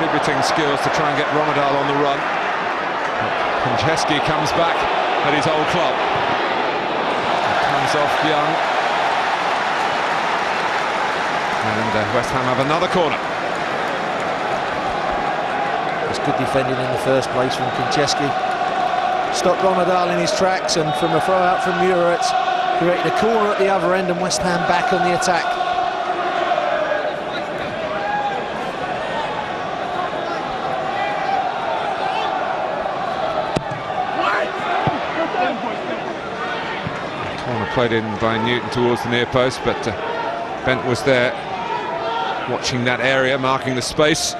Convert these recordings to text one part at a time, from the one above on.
distributing skills to try and get Romadal on the run. Konchesky comes back at his old club. He comes off young. And West Ham have another corner. It's good defending in the first place from Konchesky. Stopped Romadal in his tracks, and from a throw out from Mura, it's created a corner at the other end, and West Ham back on the attack. Corner played in by Newton towards the near post, but Bent was there watching that area, marking the space.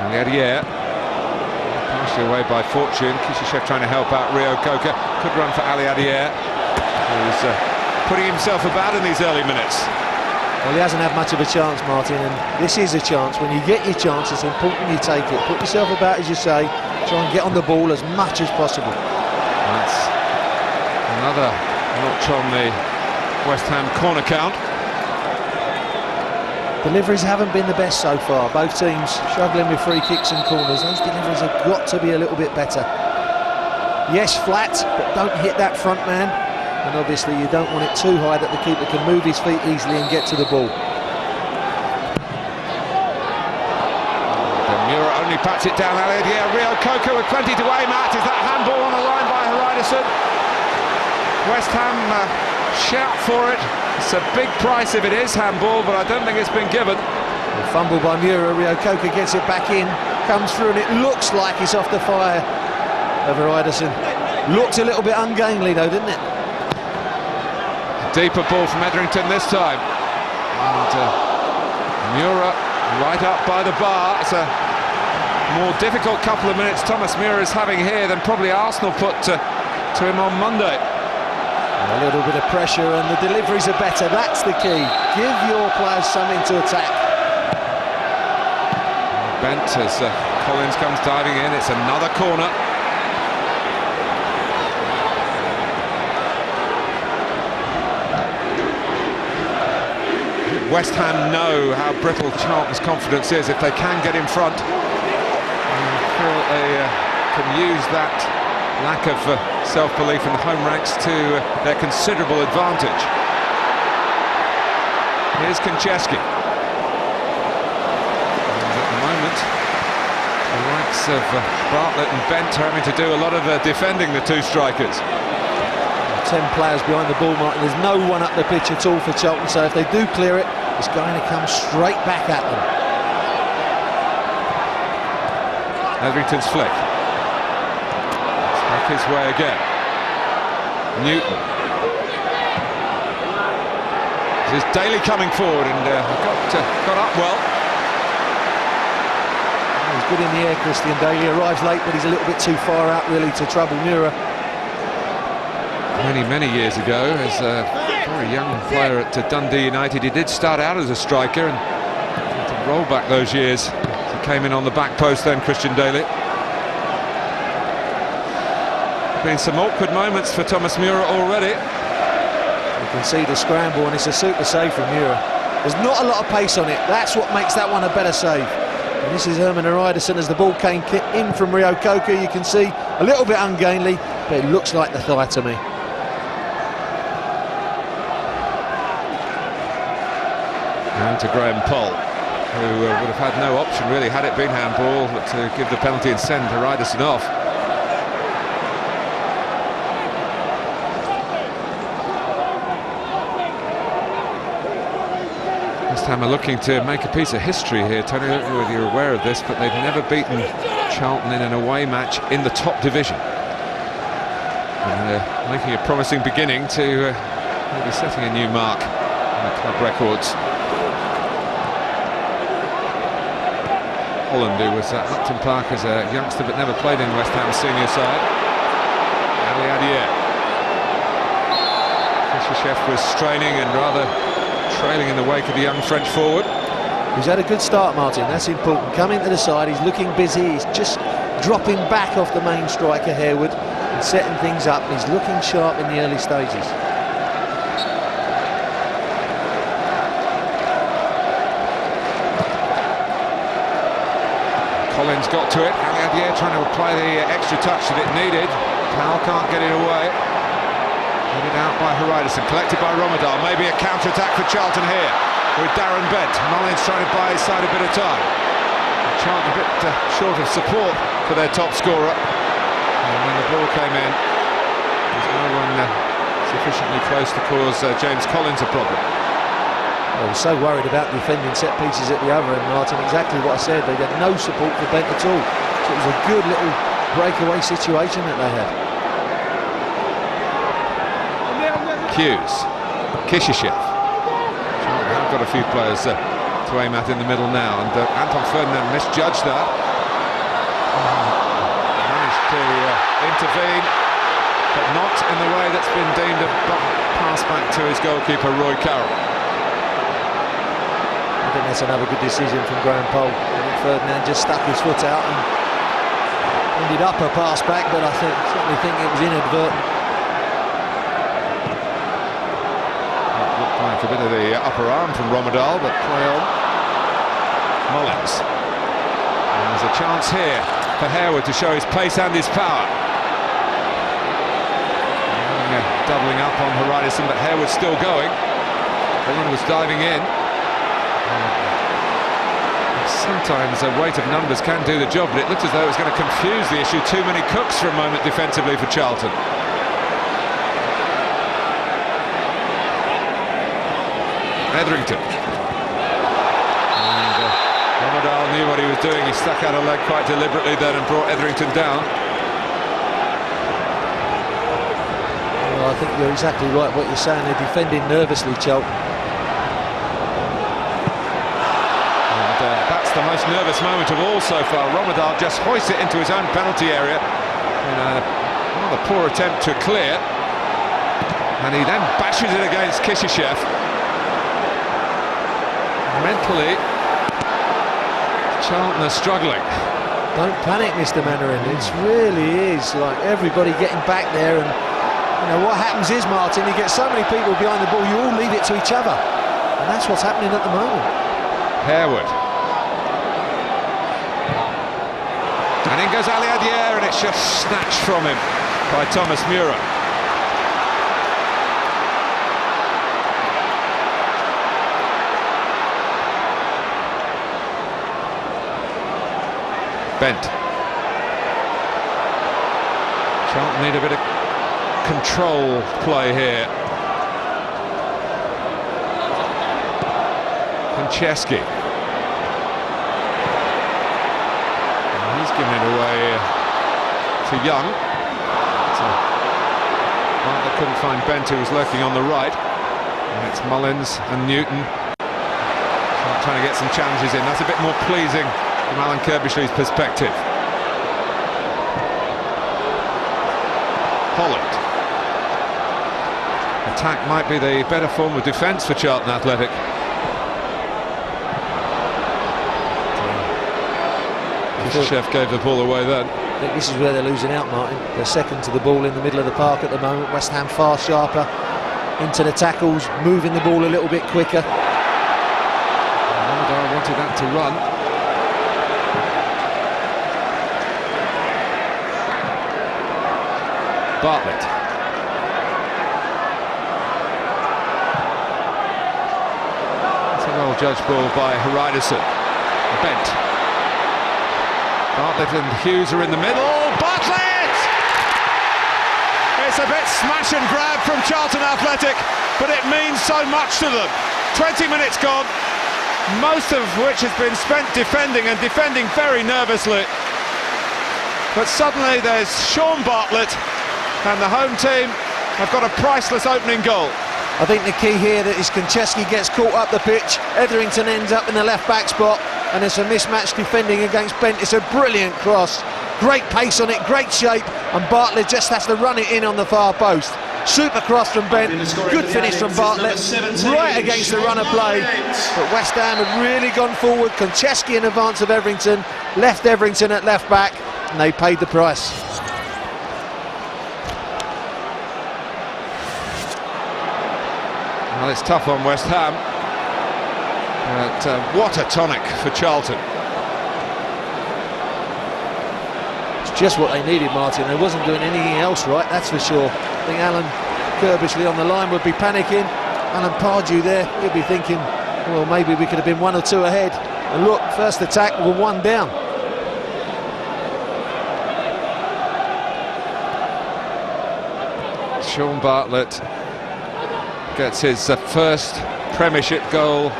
Aliadier, partially away by fortune. Kishishev trying to help out Rio Coca. Could run for Aliadier, who's putting himself about in these early minutes. Well, he hasn't had much of a chance, Martin, and this is a chance. When you get your chance, it's important you take it. Put yourself about, as you say. Try and get on the ball as much as possible. That's another notch on the West Ham corner count. Deliveries haven't been the best so far. Both teams struggling with free kicks and corners. Those deliveries have got to be a little bit better. Yes, flat, but don't hit that front man. And obviously you don't want it too high that the keeper can move his feet easily and get to the ball. Mura only pats it down. Aliadier, Rio Coca with plenty to aim at. Is that handball on the line by Hreiderson? West Ham shout for it. It's a big price if it is handball, but I don't think it's been given. A fumble by Mura. Rio Coca gets it back in, comes through, and it looks like it's off the fire of Hreiderson. Looked a little bit ungainly though, didn't it? Deeper ball from Etherington this time. And Mura right up by the bar. It's a more difficult couple of minutes Thomas Mura is having here than probably Arsenal put to him on Monday. A little bit of pressure, and the deliveries are better. That's the key. Give your players something to attack. Bent as Collins comes diving in. It's another corner. West Ham know how brittle Charlton's confidence is. If they can get in front, I feel they can use that lack of self-belief in the home ranks to their considerable advantage. Here's Konchesky. And at the moment, the likes of Bartlett and Bent are having to do a lot of defending, the two strikers. 10 players behind the ball, Martin. There's no one up the pitch at all for Charlton, so if they do clear it, it's going to come straight back at them. Etherington's flick. Back his way again. Newton. This is Daly coming forward and got up well. He's good in the air, Christian Daly. Arrives late, but he's a little bit too far out really to trouble Mura. Many years ago, as a very young player at Dundee United, he did start out as a striker and to roll back those years. He came in on the back post then, Christian Daly. Been some awkward moments for Thomas Mura already. You can see the scramble, and it's a super save from Mura. There's not a lot of pace on it. That's what makes that one a better save. And this is Herman Hreiderson as the ball came in from Rio Coca. You can see a little bit ungainly, but it looks like the thigh to me. And to Graham Poll, who would have had no option really had it been handball, but to give the penalty and send Hreiderson off. West Ham are looking to make a piece of history here. Tony, I don't know whether you're aware of this, but they've never beaten Charlton in an away match in the top division. And they're making a promising beginning to maybe setting a new mark in the club records. Holland, who was at Upton Park as a youngster but never played in West Ham's senior side. Aliadier. Kishishev was straining and rather trailing in the wake of the young French forward. He's had a good start, Martin, that's important. Coming to the side, he's looking busy, he's just dropping back off the main striker, Harewood, and setting things up. He's looking sharp in the early stages. Mullins got to it. Aliadier trying to apply the extra touch that it needed. Powell can't get it away. Headed out by Hreiderson, collected by Romedal. Maybe a counter-attack for Charlton here with Darren Bent. Mullins trying to buy his side a bit of time. Charlton a bit short of support for their top scorer. And when the ball came in, there's no one sufficiently close to cause James Collins a problem. I was so worried about defending set pieces at the other end, Martin. Exactly what I said. They had no support for Bent at all. So it was a good little breakaway situation that they had. Hughes, Kishyshev. Charlton have got a few players to aim at in the middle now, and Anton Ferdinand misjudged that. Managed to intervene, but not in the way that's been deemed a pass back to his goalkeeper, Roy Carroll. I think that's another good decision from Graham Poll. I think Ferdinand just stuck his foot out and ended up a pass back, but I certainly think it was inadvertent. Looked like a bit of the upper arm from Romedal, but play on. Mullins. And there's a chance here for Harewood to show his pace and his power. Doubling up on Hreiderson, but Harewood's still going. Everyone was diving in. Sometimes a weight of numbers can do the job, but it looked as though it was going to confuse the issue. Too many cooks for a moment defensively for Charlton. Etherington. And Romedal knew what he was doing. He stuck out a leg quite deliberately then and brought Etherington down. Well, I think you're exactly right what you're saying. They're defending nervously, Charlton. The most nervous moment of all so far. Romedal just hoists it into his own penalty area in a rather poor attempt to clear, and he then bashes it against Kishyshev. Mentally, Charlton are struggling. Don't panic, Mr. Mandarin. It really is like everybody getting back there, and you know what happens is, Martin, you get so many people behind the ball, you all leave it to each other, and that's what's happening at the moment. Harewood. And in goes Aliadier, and it's just snatched from him by Thomas Mura. Bent. Charlton need a bit of control play here. Konchesky. He's given it away to Young. Bartlett couldn't find Bent, who was lurking on the right. And it's Mullins and Newton trying to get some challenges in. That's a bit more pleasing from Alan Kirbishley's perspective. Holland. Attack might be the better form of defence for Charlton Athletic. Chef gave the ball away then. I think this is where they're losing out, Martin. They're second to the ball in the middle of the park at the moment. West Ham far sharper into the tackles, moving the ball a little bit quicker. Romedal wanted that to run. Bartlett. It's a well-judged ball by Hreiderson. Bent. Bartlett and Hughes are in the middle. Bartlett! It's a bit smash and grab from Charlton Athletic, but it means so much to them. 20 minutes gone, most of which has been spent defending, and defending very nervously. But suddenly there's Sean Bartlett, and the home team have got a priceless opening goal. I think the key here is Konchesky gets caught up the pitch, Etherington ends up in the left-back spot, and it's a mismatched defending against Bent. It's a brilliant cross, great pace on it, great shape, and Bartlett just has to run it in on the far post. Super cross from Bent, good finish from Bartlett, right against the run of play, but West Ham had really gone forward. Konchesky in advance of Etherington, left Etherington at left-back, and they paid the price. Well, it's tough on West Ham, but what a tonic for Charlton. just what they needed, Martin. They wasn't doing anything else right, that's for sure. I think Alan Kirbishley on the line would be panicking. Alan Pardew there, he'll be thinking, well, maybe we could have been 1 or 2 ahead. And look, first attack, we're 1 down. Sean Bartlett gets his first Premiership goal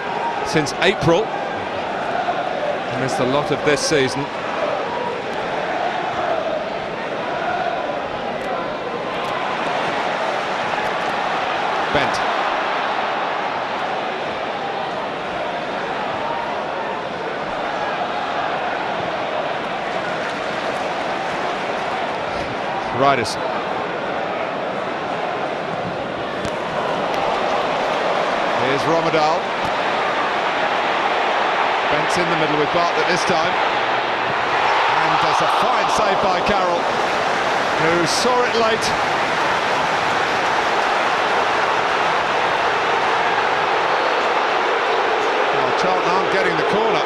since April. He missed a lot of this season. Bent. Riders. Here's Romadal. Bent's in the middle with Bartlett this time. And there's a fine save by Carroll, who saw it late. Well, Charlton aren't getting the corner.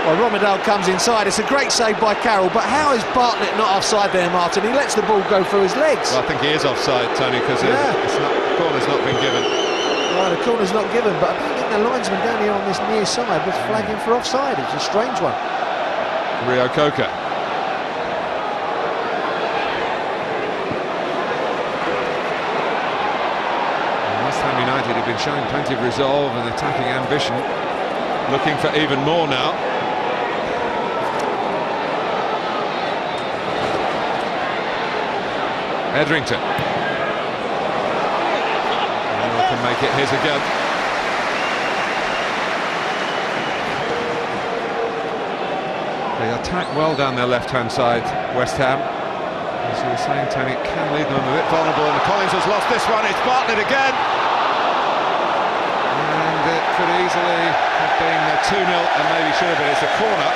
Well, Romadal comes inside. It's a great save by Carroll, but how is Bartlett not offside there, Martin? He lets the ball go through his legs. Well, I think he is offside, Tony, because the corner's not been given. Well, the corner's not given, but I don't think the linesman down here on this near side was flagging for offside. It's a strange one. Rio Coca. West Ham United have been showing plenty of resolve and attacking ambition, looking for even more now. Edrington. Moore can make it his again. They attack well down their left-hand side, West Ham. As you were saying, Tony, it can leave them a bit vulnerable, and Collins has lost this one. It's Bartlett again. And it could easily have been 2-0, and maybe should have been. It's a corner.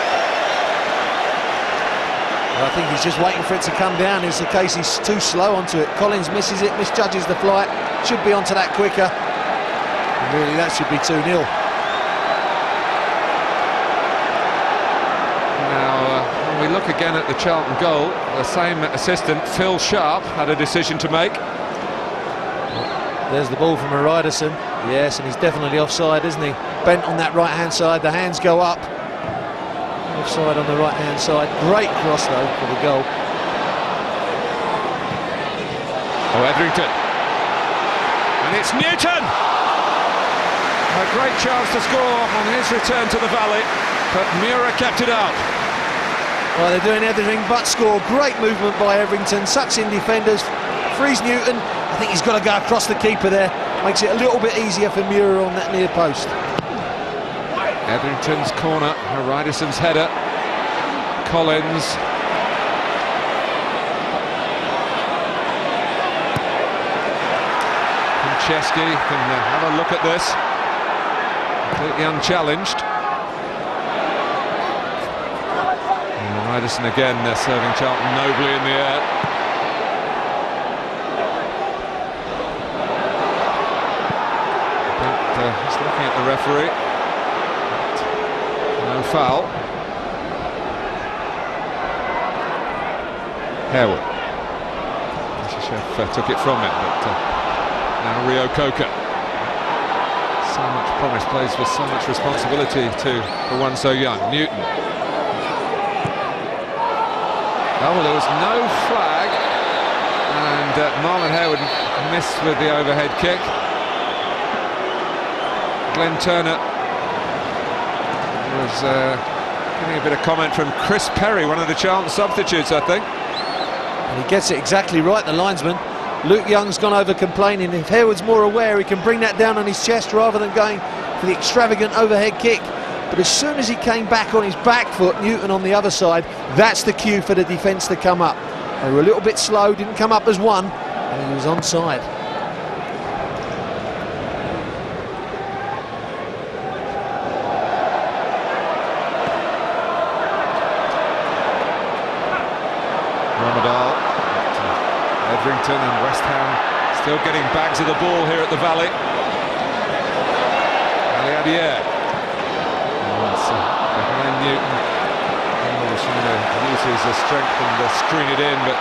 I think he's just waiting for it to come down. It's the case he's too slow onto it. Collins misses it, misjudges the flight. Should be onto that quicker. And really, that should be 2-0. Now, when we look again at the Charlton goal, the same assistant, Phil Sharp, had a decision to make. There's the ball from Ryderson. Yes, and he's definitely offside, isn't he? Bent on that right-hand side. The hands go up. Offside on the right-hand side. Great cross, though, for the goal. Oh, Edrington. And it's Newton! A great chance to score on his return to the Valley, but Mura kept it out. Well, they're doing everything but score. Great movement by Edrington. Sucks in defenders. Frees Newton. I think he's got to go across the keeper there. Makes it a little bit easier for Mura on that near post. Edrington's corner, Ryderson's header. Collins. Chesky can have a look at this. Completely unchallenged. And Ryderson again serving Charlton nobly in the air. But he's looking at the referee. No foul. Harewood. Chef took it from him, but now Rio Coca. So much promise, plays with so much responsibility for one so young. Newton. Oh, well, there was no flag, and Marlon Harewood missed with the overhead kick. Glenn Turner was getting a bit of comment from Chris Perry, one of the Charlton substitutes, I think. And he gets it exactly right, the linesman. Luke Young's gone over complaining. If Harewood's more aware, he can bring that down on his chest rather than going for the extravagant overhead kick. But as soon as he came back on his back foot, Newton on the other side, that's the cue for the defence to come up. They were a little bit slow, didn't come up as one, and he was onside. Edrington and West Ham still getting bags of the ball here at the Valley. behind Newton. Was trying to use his strength and screen it in, but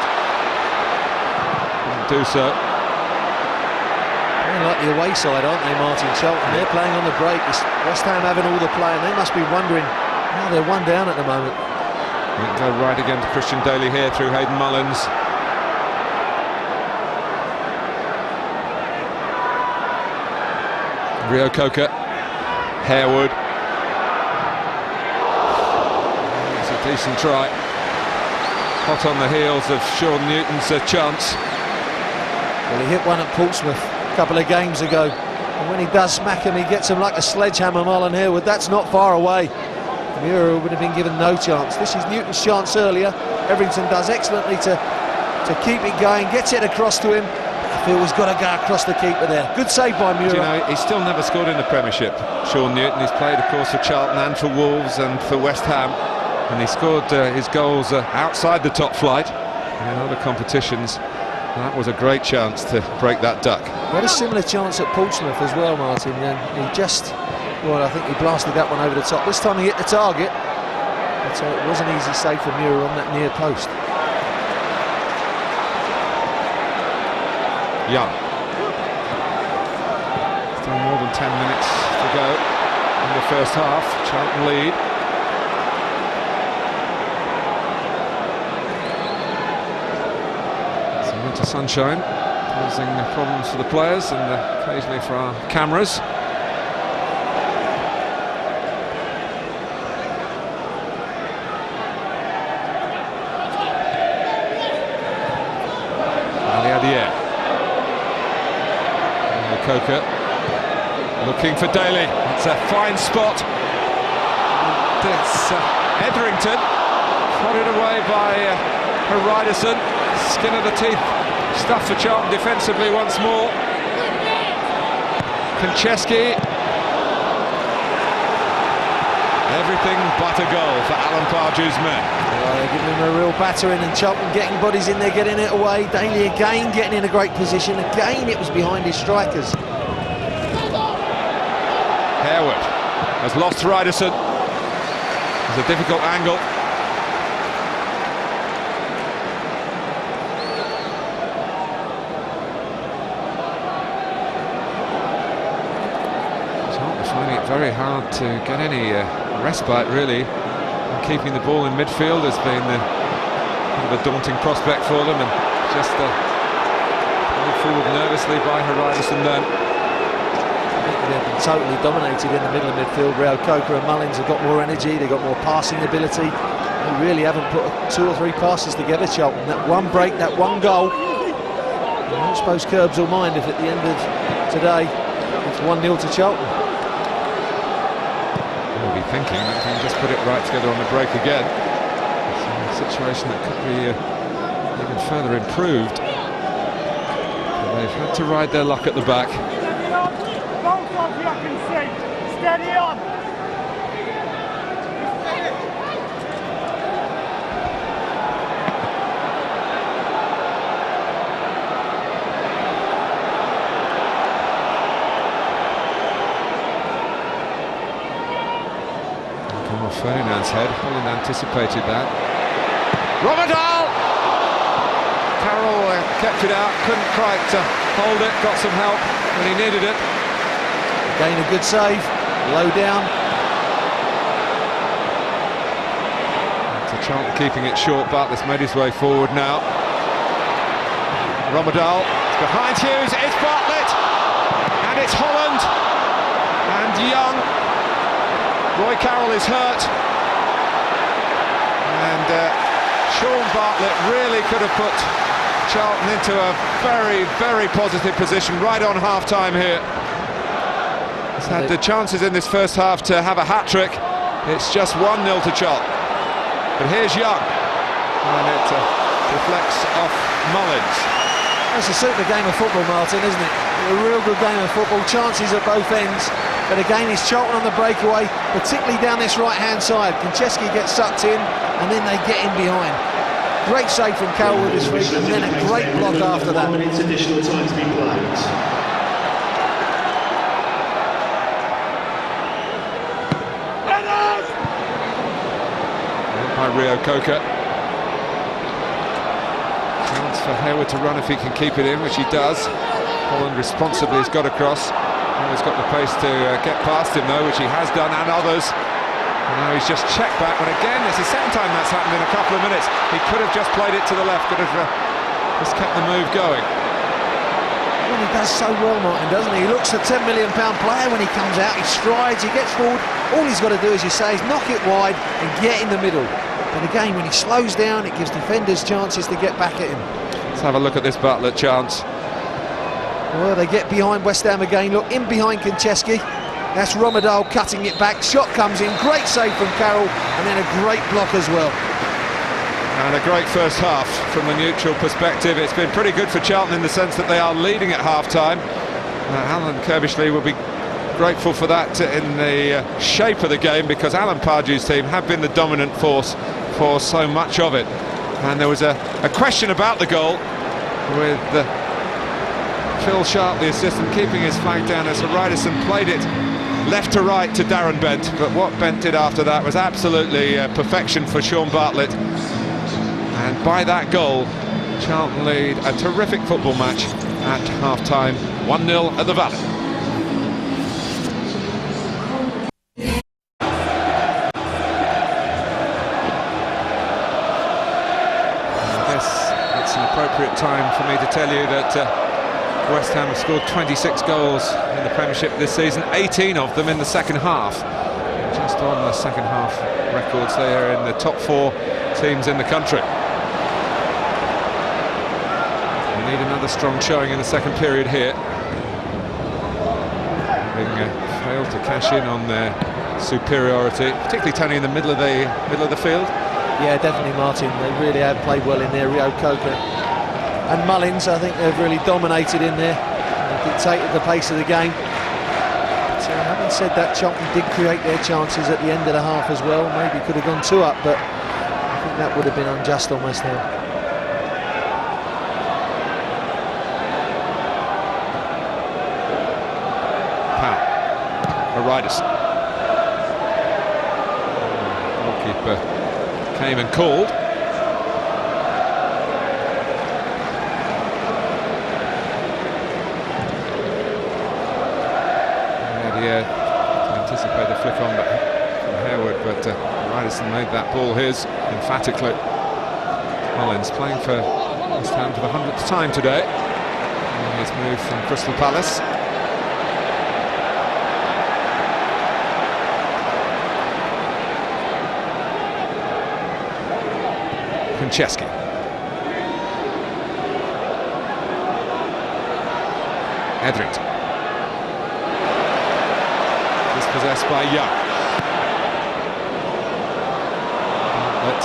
didn't do so. They're like the away side, aren't they, Martin? Charlton, they're playing on the break. It's West Ham having all the play, and they must be wondering how they're one down at the moment. Might go right again to Christian Daly here through Hayden Mullins. Rio Coker, Harewood. It's a decent try. Hot on the heels of Sean Newton's chance. Well, he hit one at Portsmouth a couple of games ago, and when he does smack him, he gets him like a sledgehammer. Marlon Harewood, that's not far away. Mura would have been given no chance. This is Newton's chance earlier. Everington does excellently to keep it going, gets it across to him. Phil's got to go across the keeper there. Good save by Mura. Do you know, he's still never scored in the Premiership, Sean Newton. He's played, of course, for Charlton and for Wolves and for West Ham, and he scored his goals outside the top flight in other competitions. That was a great chance to break that duck. He had a similar chance at Portsmouth as well, Martin, and he just, well, I think he blasted that one over the top. This time he hit the target, but it was an easy save for Mura on that near post. Young. Still more than 10 minutes to go in the first half. Charlton lead. Some winter sunshine causing problems for the players and occasionally for our cameras. Coker looking for Daly. It's a fine spot. It's Etherington prodded away by Haridason. Skin of the teeth stuff for Charlton defensively once more. Konchesky. Everything but a goal for Alan Pardew's men. Well, they're giving him a real battering, and Charlton getting bodies in there, getting it away. Daly again getting in a great position. Again it was behind his strikers. Harewood has lost Haridason. It's a difficult angle. Charlton finding it very hard to get any respite, really. Keeping the ball in midfield has been kind of a daunting prospect for them, and just going forward nervously by Haridason then. They've been totally dominated in the middle of midfield. Rio Coker and Mullins have got more energy, they've got more passing ability. They really haven't put 2 or 3 passes together, Charlton. That one break, that one goal. I don't suppose Curbs will mind if at the end of today it's 1-0 to Charlton. Be thinking that can just put it right together on the break again. It's a situation that could be even further improved. But they've had to ride their luck at the back. Steady on. Ferdinand's head. Holland anticipated that. Romadal! Carroll kept it out, couldn't quite hold it, got some help when he needed it. Again a good save, low down. So Charlton keeping it short. Bartlett's made his way forward now. Romadal behind Hughes, it's Bartlett! And it's Holland! And Young. Roy Carroll is hurt, and Sean Bartlett really could have put Charlton into a very, very positive position right on half-time here. He's had the chances in this first half to have a hat-trick. It's just 1-0 to Charlton. But here's Young, and it deflects off Mullins. That's a super game of football, Martin, isn't it? A real good game of football, chances at both ends. But again, it's Charlton on the breakaway, particularly down this right-hand side. Konchesky gets sucked in, and then they get in behind. Great save from Carroll with his feet, and then a great block after that. 1 minute additional time to be played. Rio Coker. Chance for Hayward to run if he can keep it in, which he does. Holland responsibly has got across. He's got the pace to get past him though, which he has done, and others. And now he's just checked back, but again, it's the second time that's happened in a couple of minutes. He could have just played it to the left, could have just kept the move going. Well, he does so well, Martin, doesn't he? He looks a £10 million player when he comes out, he strides, he gets forward. All he's got to do, as you say, is knock it wide and get in the middle. But again, when he slows down, it gives defenders chances to get back at him. Let's have a look at this Bartlett chance. Well, they get behind West Ham again. Look, in behind Konchesky. That's Romadal cutting it back. Shot comes in. Great save from Carroll. And then a great block as well. And a great first half from the neutral perspective. It's been pretty good for Charlton in the sense that they are leading at half-time. Alan Kirbishley will be grateful for that in the shape of the game, because Alan Pardew's team have been the dominant force for so much of it. And there was a question about the goal with Phil Sharp, the assistant, keeping his flag down as Ryderson played it left to right to Darren Bent, but what Bent did after that was absolutely perfection for Sean Bartlett. And by that goal, Charlton lead a terrific football match at half-time, 1-0 at the Valley. I guess it's an appropriate time for me to tell you that West Ham have scored 26 goals in the Premiership this season, 18 of them in the second half. Just on the second half records, they are in the top 4 teams in the country. We need another strong showing in the second period here. Having failed to cash in on their superiority, particularly Tony in the middle of the field. Yeah, definitely, Martin. They really have played well in there. Rio Coker and Mullins, I think they've really dominated in there. They dictated the pace of the game. So having said that, Charlton did create their chances at the end of the half as well. Maybe could have gone 2 up, but I think that would have been unjust on West Ham. Powell, Ryderson. Goalkeeper came and called. To anticipate the flick on from Hayward, but Ryderson made that ball his emphatically. Mullins playing for West Ham for the 100th time today. And his move from Crystal Palace. Konchesky. Etherington. Dispossessed by Young. But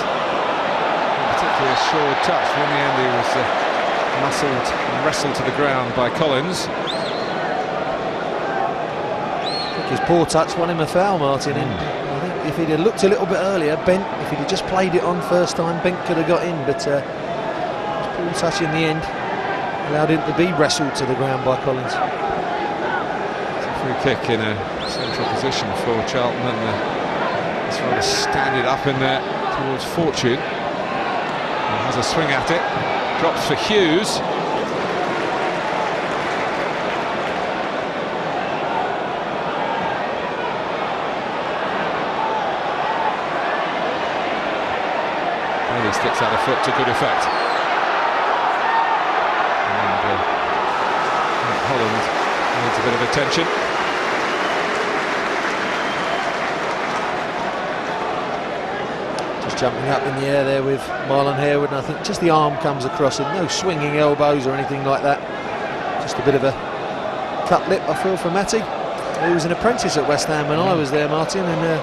particularly a short touch. In the end, he was muscled and wrestled to the ground by Collins. I think his poor touch won him a foul, Martin. And I think if he'd have looked a little bit earlier, Bent, if he'd have just played it on first time, Bent could have got in. But his poor touch in the end allowed him to be wrestled to the ground by Collins. It's a free kick in a central position for Charlton, and he's trying to stand it up in there towards Fortune. He has a swing at it, drops for Hughes. Really sticks out a foot to good effect. And Holland needs a bit of attention. Just jumping up in the air there with Marlon Harewood, and I think just the arm comes across him. No swinging elbows or anything like that. Just a bit of a cut lip, I feel, for Matty. He was an apprentice at West Ham when I was there, Martin, and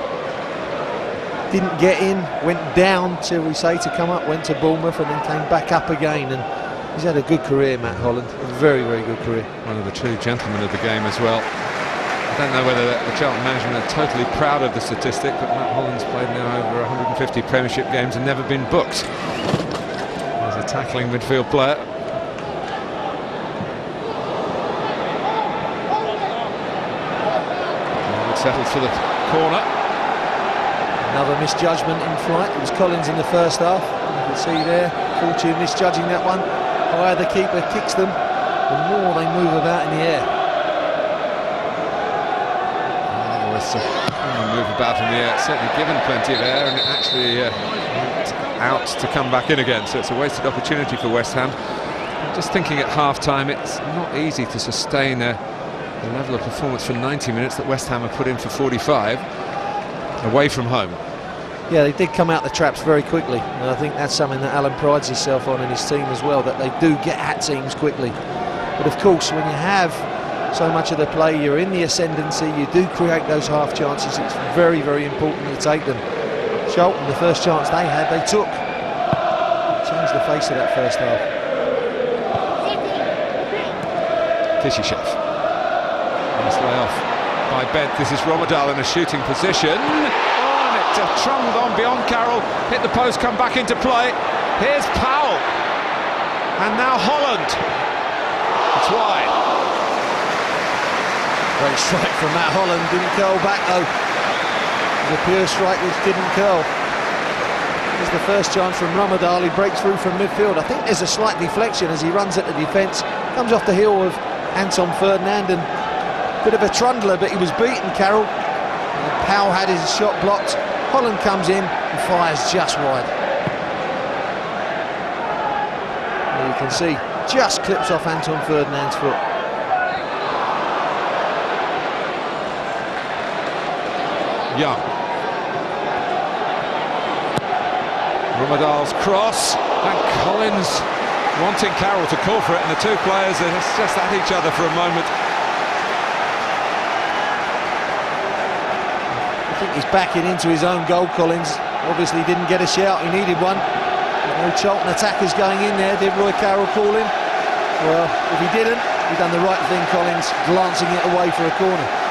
didn't get in, went down, shall we say, to come up, went to Bournemouth and then came back up again. And he's had a good career, Matt Holland, a very, very good career. One of the true gentlemen of the game as well. I don't know whether the Charlton management are totally proud of the statistic, but Matt Holland's played now over 150 Premiership games and never been booked as a tackling midfield player. Settles for the corner. Another misjudgment in flight. It was Collins in the first half. You can see there, Fortune misjudging that one. The higher the keeper kicks them, the more they move about in the air. Move about in the air, certainly given plenty of air, and it actually out to come back in again, so it's a wasted opportunity for West Ham. I'm just thinking at half-time, it's not easy to sustain a level of performance for 90 minutes that West Ham have put in for 45 away from home. Yeah, they did come out the traps very quickly, and I think that's something that Alan prides himself on in his team as well, that they do get at teams quickly. But of course, when you have so much of the play, you're in the ascendancy, you do create those half chances, it's very, very important to take them. Charlton, the first chance they had, they took. Changed the face of that first half. Kishishev. Nice lay off by Bent. This is Romadal in a shooting position. Oh, and it trundled on beyond Carroll, hit the post, come back into play. Here's Powell. And now Holland. It's wide. Great strike from Matt Holland, didn't curl back though. It was a pure strike which didn't curl. Here's the first chance from Romadal, he breaks through from midfield. I think there's a slight deflection as he runs at the defence. Comes off the heel of Anton Ferdinand, and bit of a trundler, but he was beaten, Carroll. And Powell had his shot blocked. Holland comes in and fires just wide. There you can see, just clips off Anton Ferdinand's foot. Young. Romadal's cross, and Collins wanting Carroll to call for it, and the two players are just at each other for a moment. I think he's backing into his own goal, Collins. Obviously didn't get a shout, he needed one. No Charlton attackers going in there, did Roy Carroll call him? Well, if he didn't, he'd done the right thing, Collins, glancing it away for a corner.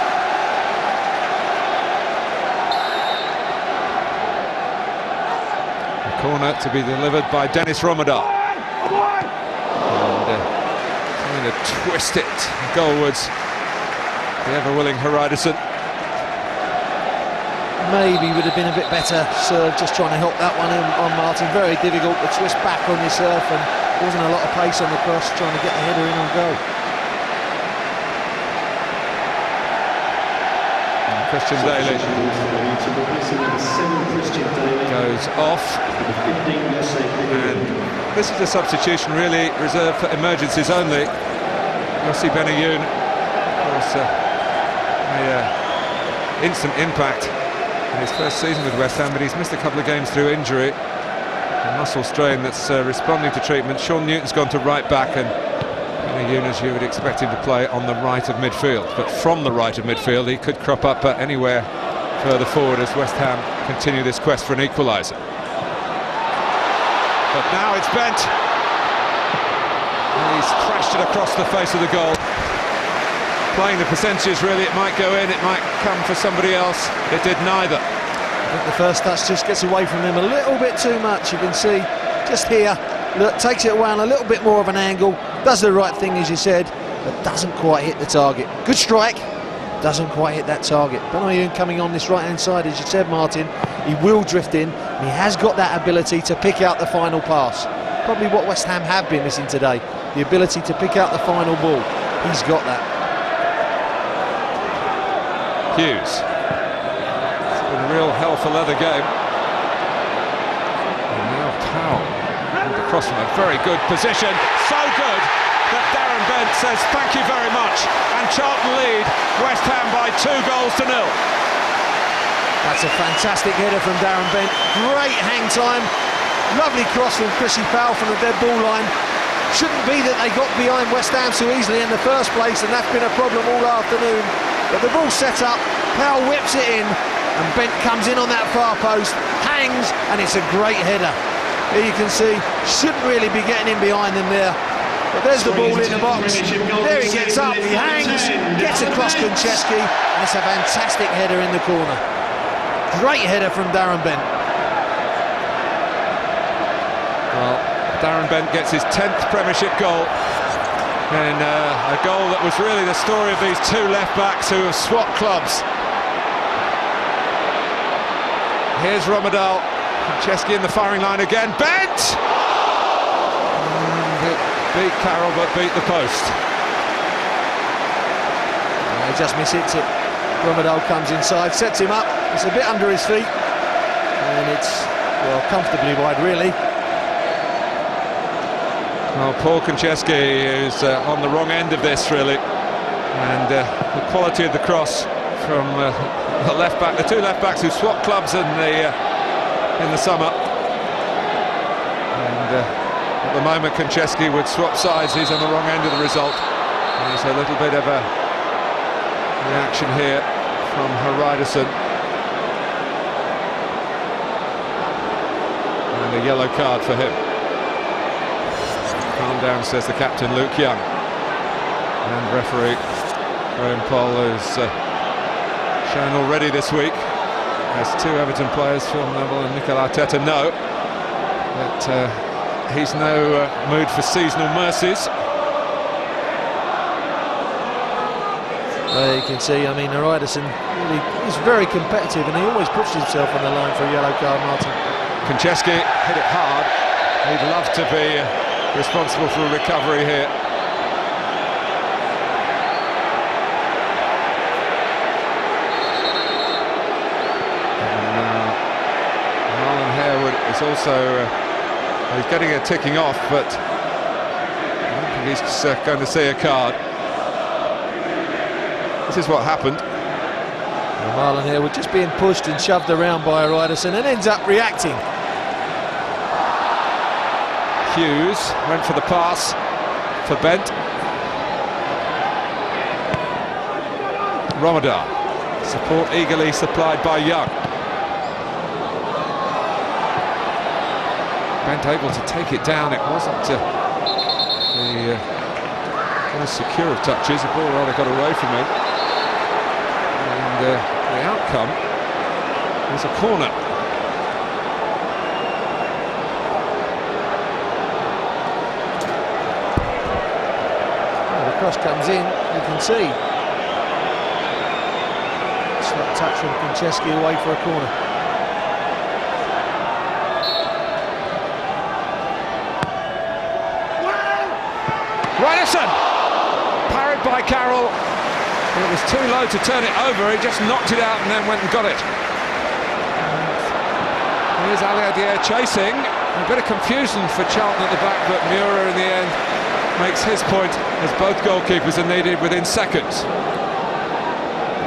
Corner to be delivered by Dennis Romadal. And trying to twist it goalwards, the ever-willing Haridason. Maybe would have been a bit better served, just trying to help that one in on Martin. Very difficult to twist back on yourself, and there wasn't a lot of pace on the cross, trying to get the header in on goal. And Christian Daly goes off, and this is a substitution really reserved for emergencies only. Yossi Benayoun, of course, instant impact in his first season with West Ham, but he's missed a couple of games through injury, a muscle strain that's responding to treatment. Sean Newton's gone to right back, and Benayoun, as you would expect him to play, on the right of midfield, but from the right of midfield he could crop up anywhere further forward as West Ham continue this quest for an equaliser. But now it's Bent. And he's crashed it across the face of the goal. Playing the percentages, really, it might go in, it might come for somebody else. It did neither. I think the first touch just gets away from him a little bit too much. You can see just here, look, takes it away on a little bit more of an angle, does the right thing as you said, but doesn't quite hit the target. Good strike, doesn't quite hit that target. Benayoun coming on this right hand side, as you said, Martin, he will drift in, and he has got that ability to pick out the final pass. Probably what West Ham have been missing today, the ability to pick out the final ball. He's got that. Hughes. It's been a real hell for leather game. And now Powell across from a very good position, so good that Darren Bent says thank you very much, and Charlton lead West Ham by 2-0. That's a fantastic header from Darren Bent. Great hang time. Lovely cross from Chrissy Powell from the dead ball line. Shouldn't be that they got behind West Ham so easily in the first place, and that's been a problem all afternoon. But the ball's set up, Powell whips it in, and Bent comes in on that far post, hangs, and it's a great header. Here you can see, shouldn't really be getting in behind them there. But there's the ball in the box. There he gets up, he hangs, gets across Konchesky, and it's a fantastic header in the corner. Great header from Darren Bent. Well, Darren Bent gets his 10th Premiership goal, and a goal that was really the story of these two left-backs who have swapped clubs. Here's Romadal. Konchesky in the firing line again. Bent! And it beat Carroll, but beat the post. He just mishits it. Romadal comes inside, sets him up. It's a bit under his feet. And it's, well, comfortably wide, really. Well, Paul Konchesky is on the wrong end of this, really. And the quality of the cross from the left back, the two left backs who swapped clubs in the summer. And at the moment, Konchesky would swap sides. He's on the wrong end of the result. And there's a little bit of a reaction here from Haridason. And a yellow card for him. Calm down, says the captain, Luke Young. And referee Graham Poll has shown already this week, as two Everton players, Phil Neville and Mikel Arteta, know that he's no mood for seasonal mercies. There you can see, I mean, Haridason really is very competitive and he always puts himself on the line for a yellow card, Martin. Konchesky hit it hard. He'd love to be responsible for a recovery here. Is also he's getting a ticking off, but I don't think he's going to see a card. This is what happened. Well, Marlon Harewood just being pushed and shoved around by Haridason and ends up reacting. Hughes went for the pass for Bent. Romadal, support eagerly supplied by Young. Bent able to take it down. It wasn't the most secure of touches. The ball rather got away from him, and the outcome is a corner. Well, the cross comes in, you can see. Slight touch from Konchesky away for a corner. Haridason! Parried by Carroll. It was too low to turn it over. He just knocked it out and then went and got it. And here's Ali Adair chasing. A bit of confusion for Charlton at the back, but Muir in the end makes his point, as both goalkeepers are needed within seconds.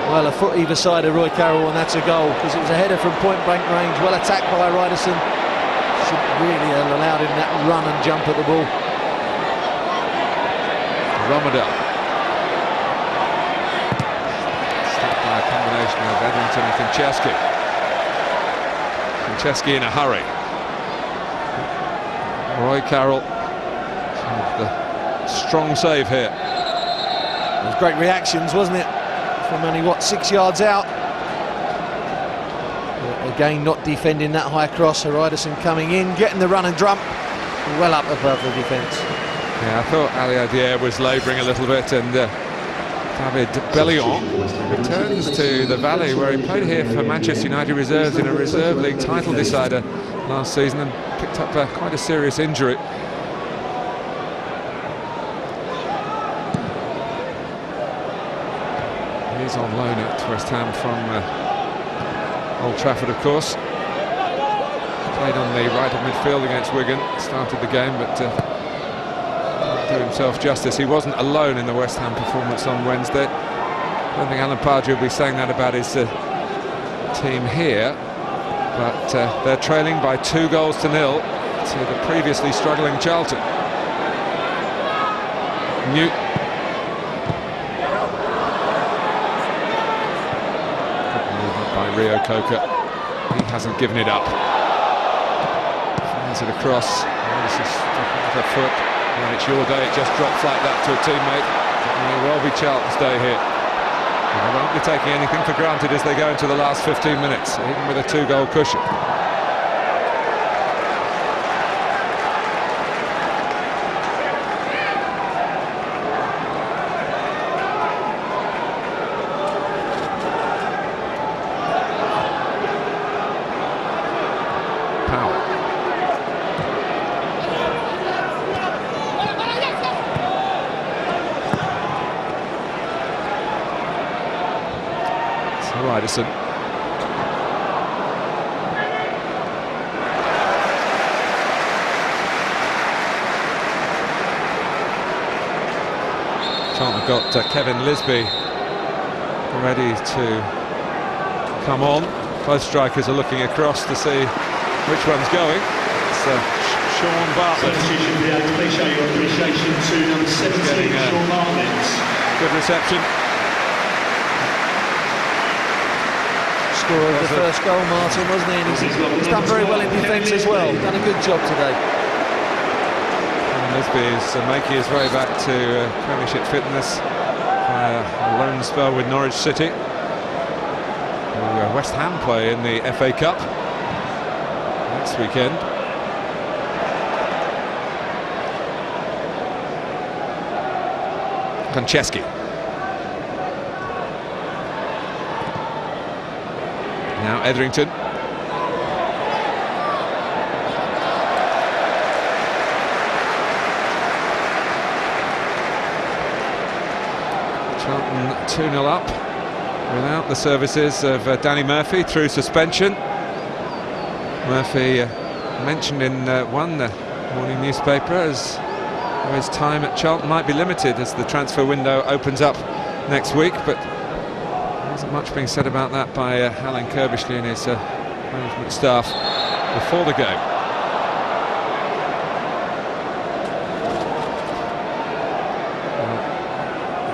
Well, a foot either side of Roy Carroll, and that's a goal, because it was a header from point-blank range, well attacked by Haridason. Shouldn't really have allowed him that run and jump at the ball. Romadal. Stopped by a combination of Edmonton and Konchesky. Konchesky in a hurry. Roy Carroll, the strong save here. It was great reactions, wasn't it? From only, what, 6 yards out. But again, not defending that high cross. Haridason coming in, getting the run and jump, well up above the defence. Yeah, I thought Ali Adair was labouring a little bit, and David Bellion returns to the Valley, where he played here for Manchester United reserves in a Reserve League title decider last season and picked up quite a serious injury. He's on loan at West Ham from Old Trafford, of course. Played on the right of midfield against Wigan, started the game, but do himself justice. He wasn't alone in the West Ham performance on Wednesday. I don't think Alan Pardew will be saying that about his team here, but they're trailing by 2 goals to 0 to the previously struggling Charlton. Newt. Good movement by Rio Coca. He hasn't given it up. Fires it across. This is with a foot. When it's your day, it just drops like that to a teammate. It may well be Charlton's day here. And they won't be taking anything for granted as they go into the last 15 minutes, even with a 2-goal cushion. Riderson. Charlton have got Kevin Lisby ready to come on. Both strikers are looking across to see which one's going. It's Sean Bartlett. Please show your appreciation to number 17, Sean Bartlett. Good reception. Scorer of the first goal, Martin, wasn't he? And he's done very well in defence as well. Done a good job today. And Lisby is making his way back to Premiership fitness by a loan spell with Norwich City. West Ham play in the FA Cup next weekend. Konchesky. Now Etherington. Charlton 2-0 up without the services of Danny Murphy through suspension. Murphy mentioned in one morning newspaper as his time at Charlton might be limited as the transfer window opens up next week, but there wasn't much being said about that by Alan Kirbishley and his management staff before the game.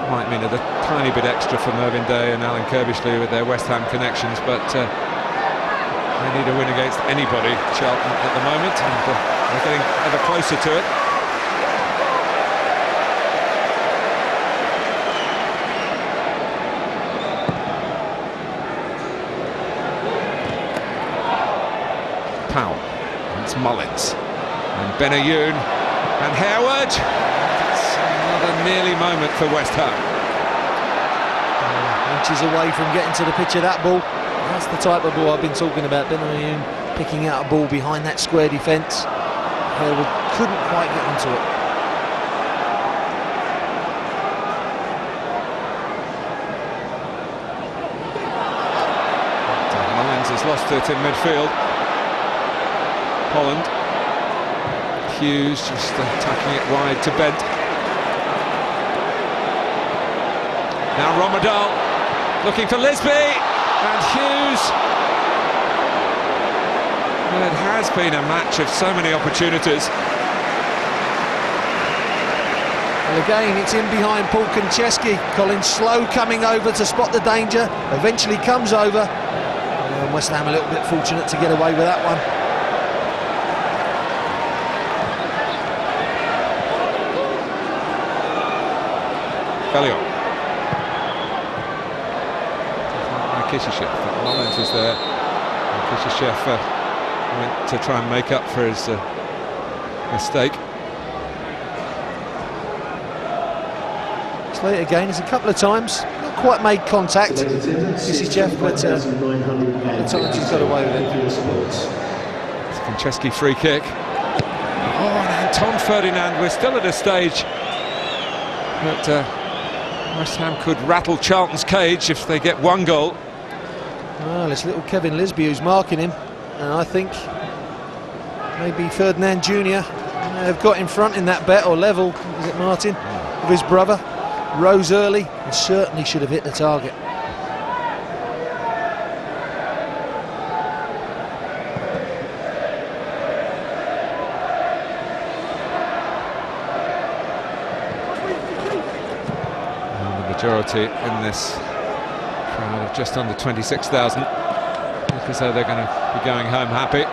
It might mean a tiny bit extra for Mervyn Day and Alan Kirbishley with their West Ham connections, but they need a win against anybody, Charlton, at the moment, and they're getting ever closer to it. Powell, and it's Mullins, and Benayoun, and Harewood. It's another nearly moment for West Ham. Inches away from getting to the pitch of that ball. That's the type of ball I've been talking about. Benayoun picking out a ball behind that square defence. Harewood couldn't quite get onto it. Mullins has lost it in midfield. Holland. Hughes just tucking it wide to Bent. Now Romadal looking for Lisby, and Hughes. Well, it has been a match of so many opportunities. Well, again, it's in behind Paul Konchesky. Colin slow coming over to spot the danger. Eventually comes over. And West Ham a little bit fortunate to get away with that one. Bellion. Kishishev, but Mullins was there. Kishishev went to try and make up for his mistake. Slate again, it's a couple of times, not quite made contact. Kishishev, but a couple of times he's got away with it. It's a Konchesky free kick. Oh, and Anton Ferdinand, we're still at a stage that West Ham could rattle Charlton's cage if they get one goal. Well, it's little Kevin Lisby who's marking him, and I think maybe Ferdinand Jr. may have got in front in that bet, or level, is it Martin, of his brother. Rose early and certainly should have hit the target. And the majority in this crowd of just under 26,000 look as though they're going to be going home happy.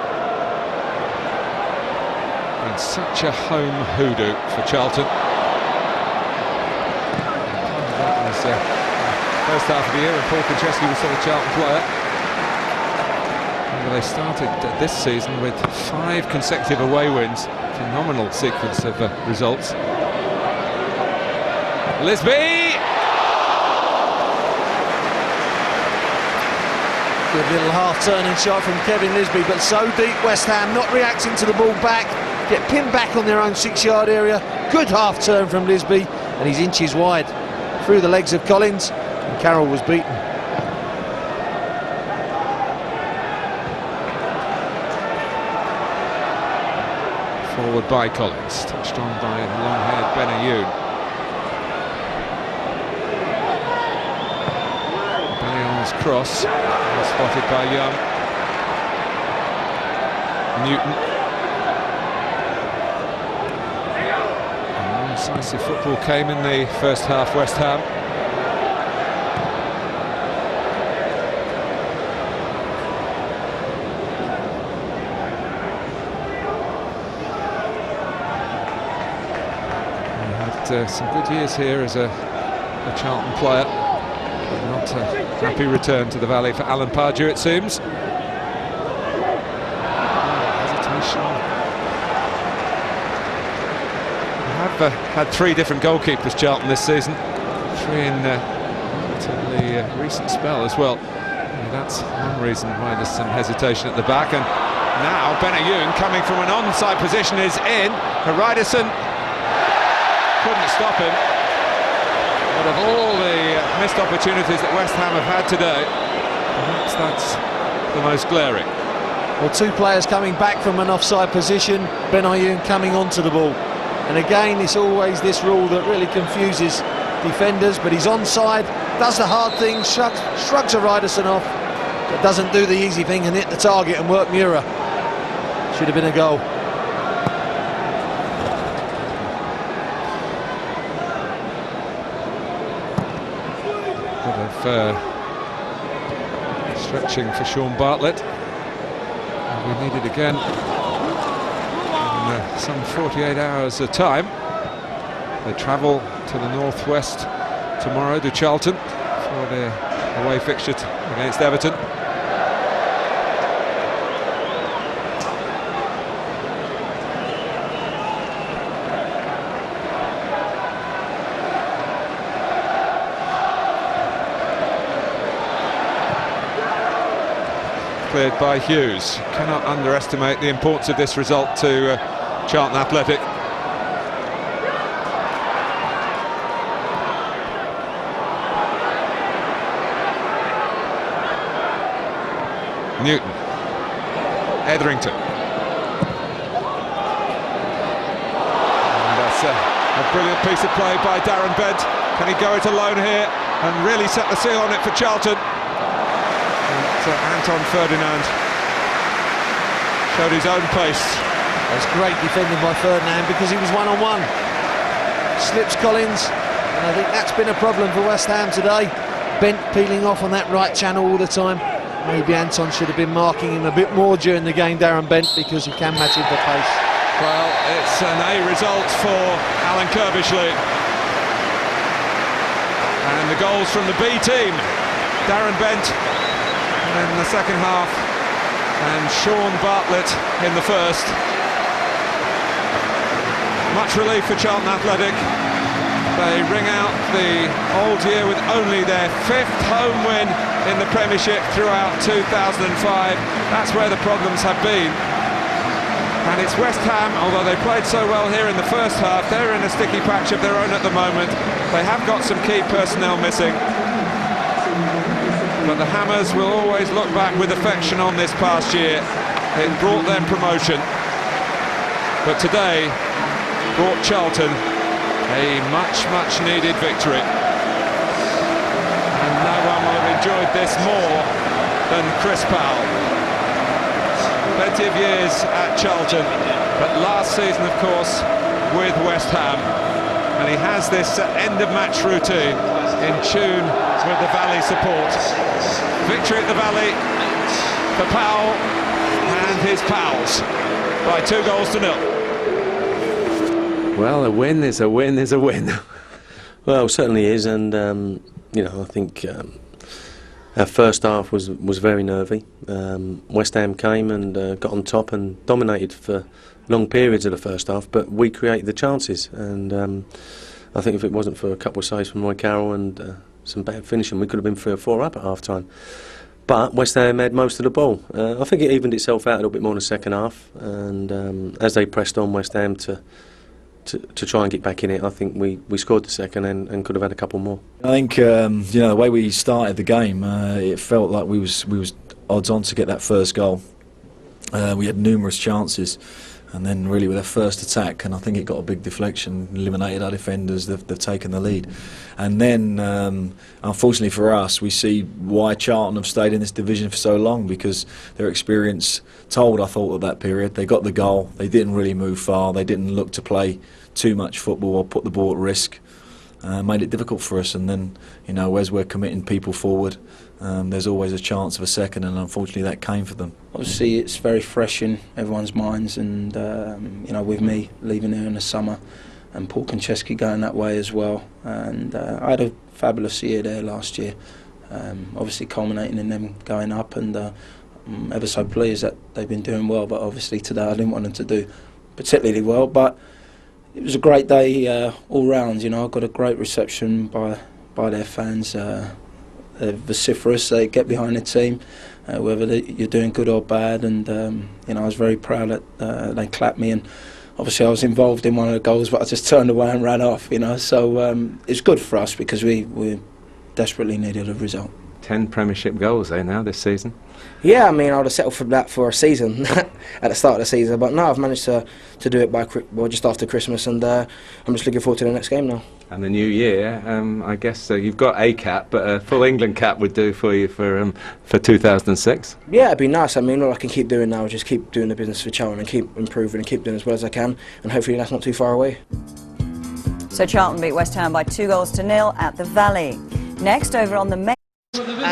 And such a home hoodoo for Charlton. That was first half of the year when Paul Konchesky was still a Charlton player. And they started this season with 5 consecutive away wins. Phenomenal sequence of results. Lisby! Good little half-turning shot from Kevin Lisby, but so deep West Ham, not reacting to the ball back, get pinned back on their own 6-yard area. Good half-turn from Lisby, and he's inches wide through the legs of Collins, and Carroll was beaten. forward by Collins, touched on by long-haired Benayoun. Benayoun's cross, spotted by Young. Newton. And more incisive football came in the first half, West Ham. Some good years here as a Charlton player, but not a happy return to the Valley for Alan Pardew, it seems. Hesitation. We have had 3 different goalkeepers, Charlton, this season, 3 in relatively recent spell as well. And that's one reason why there's some hesitation at the back. And now Benayoun, coming from an onside position, is in. Ryderson couldn't stop him. But of all the missed opportunities that West Ham have had today, perhaps that's the most glaring. Well, 2 players coming back from an offside position, Benayoun coming onto the ball. And again, it's always this rule that really confuses defenders, but he's onside, does the hard thing, shrugs a Ryderson off, but doesn't do the easy thing and hit the target and work Mura. Should have been a goal. Stretching for Sean Bartlett. And we need it again in some 48 hours of time. They travel to the northwest tomorrow to Charlton for their away fixture against Everton. Cleared by Hughes. Cannot underestimate the importance of this result to Charlton Athletic. Newton. Etherington. And that's a brilliant piece of play by Darren Bent. Can he go it alone here and really set the seal on it for Charlton? Anton Ferdinand showed his own pace. That's great defending by Ferdinand because he was one-on-one. Slips Collins, and I think that's been a problem for West Ham today. Bent peeling off on that right channel all the time. Maybe Anton should have been marking him a bit more during the game, Darren Bent, because he can match him for pace. Well, it's an A result for Alan Kirbishley. And the goals from the B team. Darren Bent in the second half and Sean Bartlett in the first. Much relief for Charlton Athletic. They ring out the old year with only their 5th home win in the Premiership throughout 2005. That's where the problems have been. And it's West Ham, although they played so well here in the first half, they're in a sticky patch of their own at the moment. They have got some key personnel missing. But the Hammers will always look back with affection on this past year. It brought them promotion. But today brought Charlton a much needed victory. And no one will have enjoyed this more than Chris Powell. Plenty of years at Charlton, but last season, of course, with West Ham. And he has this end of match routine in tune with the Valley support. Victory at the Valley for Powell and his pals by 2-0. Well, a win is a win is a win. Well, it certainly is, and you know, I think our first half was very nervy. West Ham came and got on top and dominated for long periods of the first half, but we created the chances, and I think if it wasn't for a couple of saves from Roy Carroll and some bad finishing, we could have been 3 or 4 up at half time. But West Ham had most of the ball. I think it evened itself out a little bit more in the second half, and as they pressed on West Ham to try and get back in it, I think we scored the second and could have had a couple more. I think you know, the way we started the game, it felt like we was odds on to get that first goal. We had numerous chances, And then really with their first attack, and I think it got a big deflection, eliminated our defenders, they've taken the lead. And then, unfortunately for us, we see why Charlton have stayed in this division for so long, because their experience told, I thought, at that period. They got the goal, they didn't really move far, they didn't look to play too much football or put the ball at risk. Made it difficult for us, and then, you know, as we're committing people forward, there's always a chance of a second, and unfortunately that came for them. Obviously it's very fresh in everyone's minds, and you know, with me leaving there in the summer and Paul Konchesky going that way as well, and I had a fabulous year there last year, obviously culminating in them going up, and I'm ever so pleased that they've been doing well, but obviously today I didn't want them to do particularly well, but it was a great day all round. You know, I got a great reception by their fans. They're vociferous. They get behind the team, whether you're doing good or bad. And you know, I was very proud that they clapped me. And obviously, I was involved in one of the goals, but I just turned away and ran off. You know, so it's good for us because we desperately needed a result. 10 Premiership goals there now this season. Yeah, I mean, I would have settled for that for a season at the start of the season, but no, I've managed to do it by just after Christmas, and I'm just looking forward to the next game now. And the new year, I guess you've got a cap, but a full England cap would do for you for 2006. Yeah, it'd be nice. I mean, all I can keep doing now is just keep doing the business for Charlton and keep improving and keep doing as well as I can, and hopefully that's not too far away. So Charlton beat West Ham by 2-0 at the Valley. Next, over on the main